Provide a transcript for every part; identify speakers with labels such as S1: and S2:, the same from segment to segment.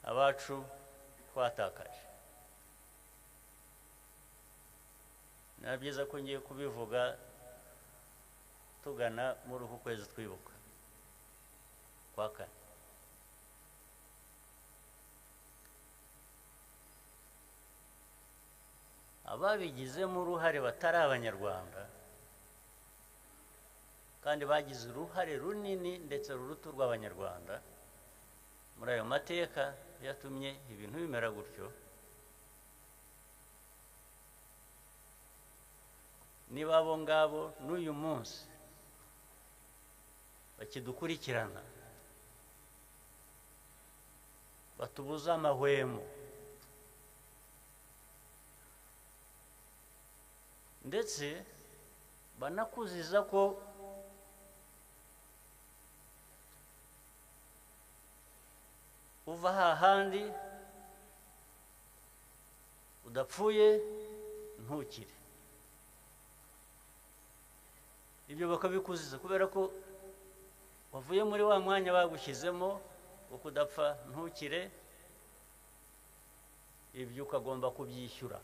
S1: abacu twatakaje. Na byiza ko ngiye kubivuga tugana muri uku kwezi twibuka kwa kane. Ababigizemo uruhare batari abanyarwanda kandi bagize uruhare runini ndetse ruruta rw'abanyarwanda muri ayo mateka yatumye ibintu bimera gutyo, niba abo ngabo n'uyu munsi bakidukurikirana batubuza amahwemo ndetse banakuziza ko uva hahandi udapfuye ntukire, ibyo bakabikuziza kubera ko wavuye muri wa mwanya bagushyizemo wo kudapfa ntukire, ibyo ukagomba kubyishyura.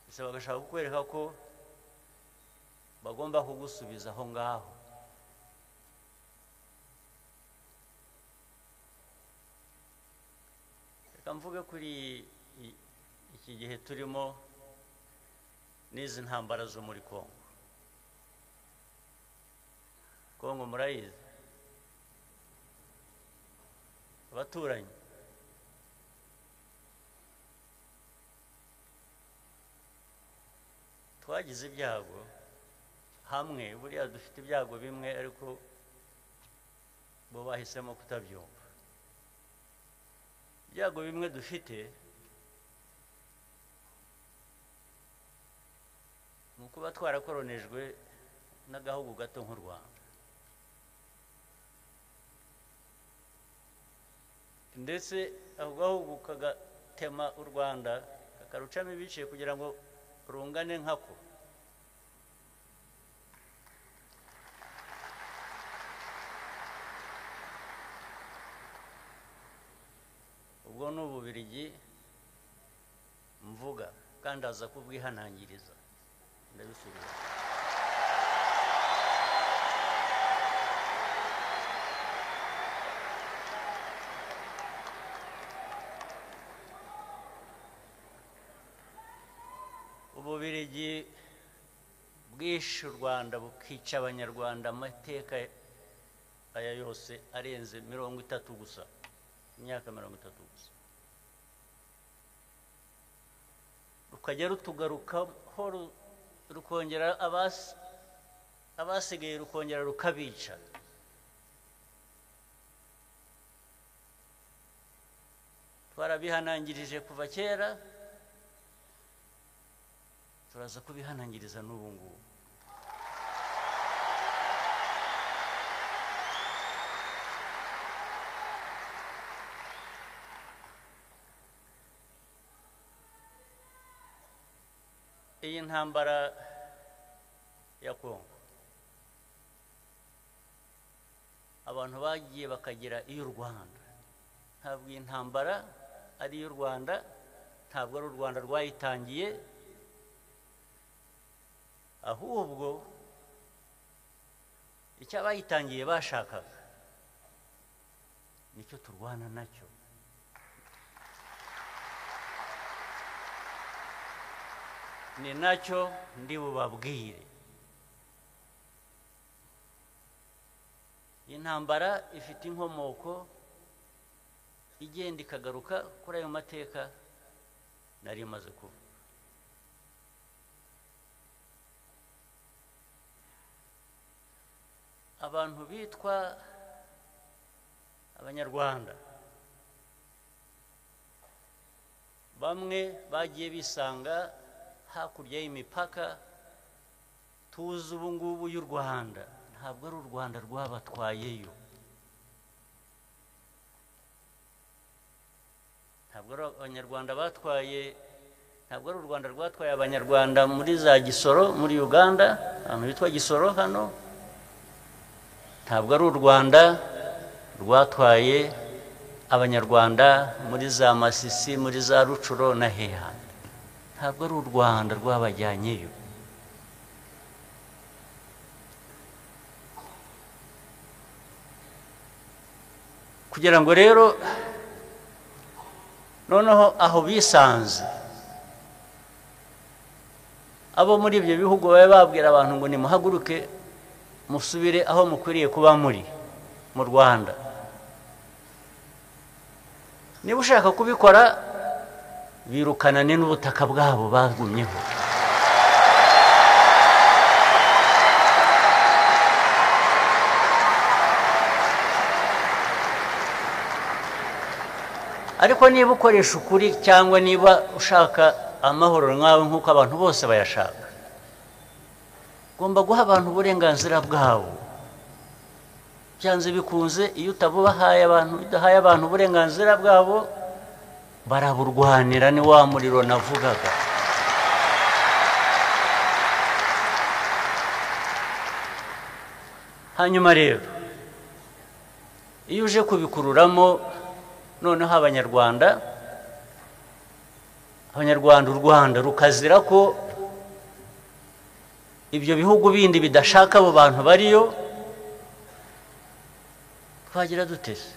S1: Ese bagashaka kukwereka ko bagomba kugusubiza aho ngaho. Reka mvuge kuri iki gihe turimo n'izi ntambara zo muri Kongo. Kongo murayizi, abaturanyi. Twagize ibyago hamwe, buriya dufite ibyago bimwe ariko bo bahisemo kutabyumva. Ibyago bimwe dufite ni ukuba twarakoronejwe n'agahugu gato nk'u Rwanda, ndetse ako gahugu kagatema u Rwanda kakarucamo ibice kugira ngo rungane nkako. Ubwo ni Ububiligi mvuga kandi aza kubwihanangiriza, ndabisubira. Ububiligi bwishe u Rwanda bukica abanyarwanda amateka aya yose arenze 30 gusa, imyaka 30 gusa. Rukajya rutugarukaho rukongera abasigaye rukongera rukabica. Twarabihanangirije kuva kera, turaza kubihanangiriza n'ubu ngubu. Iyi ntambara ya Kongo abantu bagiye bakagira iy'u Rwanda, ntabwo iyi ntambara ari iy'u Rwanda, ntabwo ari u Rwanda rwayitangiye, ahubwo icyo abayitangiye bashakaga nicyo turwana nacyo. Ni nacyo ndi bubabwire. Intambara ifite inkomoko igenda ikagaruka kuri ayo mateka nari maze kuvuga. Abantu bitwa abanyarwanda bamwe bagiye bisanga hakurya y'imipaka tuzi ubu ngubu y'u Rwanda, ntabwo ari u Rwanda rwabatwayeyo, ntabwo ari abanyarwanda batwaye, ntabwo ari u Rwanda rwatwaye abanyarwanda muri za Gisoro muri Uganda, ahantu hitwa Gisoro hano, ntabwo ari u Rwanda rwatwaye abanyarwanda muri za Masisi, muri za Rucuro na heha. Ntabwo ari u Rwanda rwabajyanyeyo. Kugira ngo rero noneho aho bisanze abo muri ibyo bihugu babe babwira abantu ngo nimuhaguruke musubire aho mukwiriye kuba muri mu Rwanda. Niba ushaka kubikora birukanane n'ubutaka bwabo bagumyeho. Ariko niba ukoresha ukuri cyangwa niba ushaka amahoro nkawe nk'uko abantu bose bayashaka, ugomba guha abantu uburenganzira bwabo. Byanze bikunze iyo utabuhaye abantu, udahaye abantu uburenganzira bwabo, baraburwanira. Ni wa muriro navugaga. Hanyuma rero iyo uje kubikururamo noneho abanyarwanda u Rwanda rukazira ko ibyo bihugu bindi bidashaka abo bantu bariyo, twagira dutese?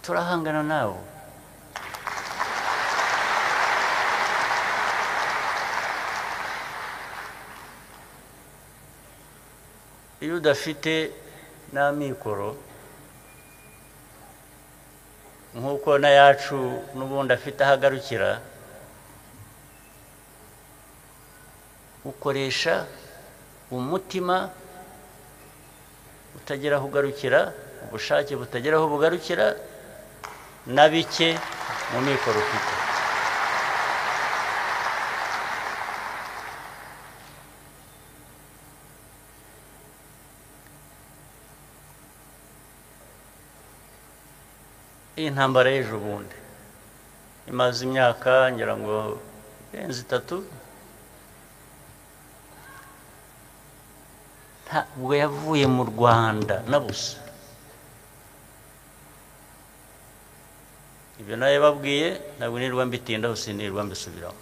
S1: Turahangana nabo. Iyo udafite n'amikoro nk'uko na yacu n'ubundi afite ahagarukira, ukoresha umutima utagira aho ugarukira, ubushake butagira aho bugarukira, na bike mu mikoro ufite. Iyi ntambara y'ejo bundi imaze imyaka ngira ngo irenze 3. Ntabwo yavuye mu Rwanda na busa. Ibyo naye babwiye ntabwo nirwa mbitindaho, sinirwa mbisubiraho.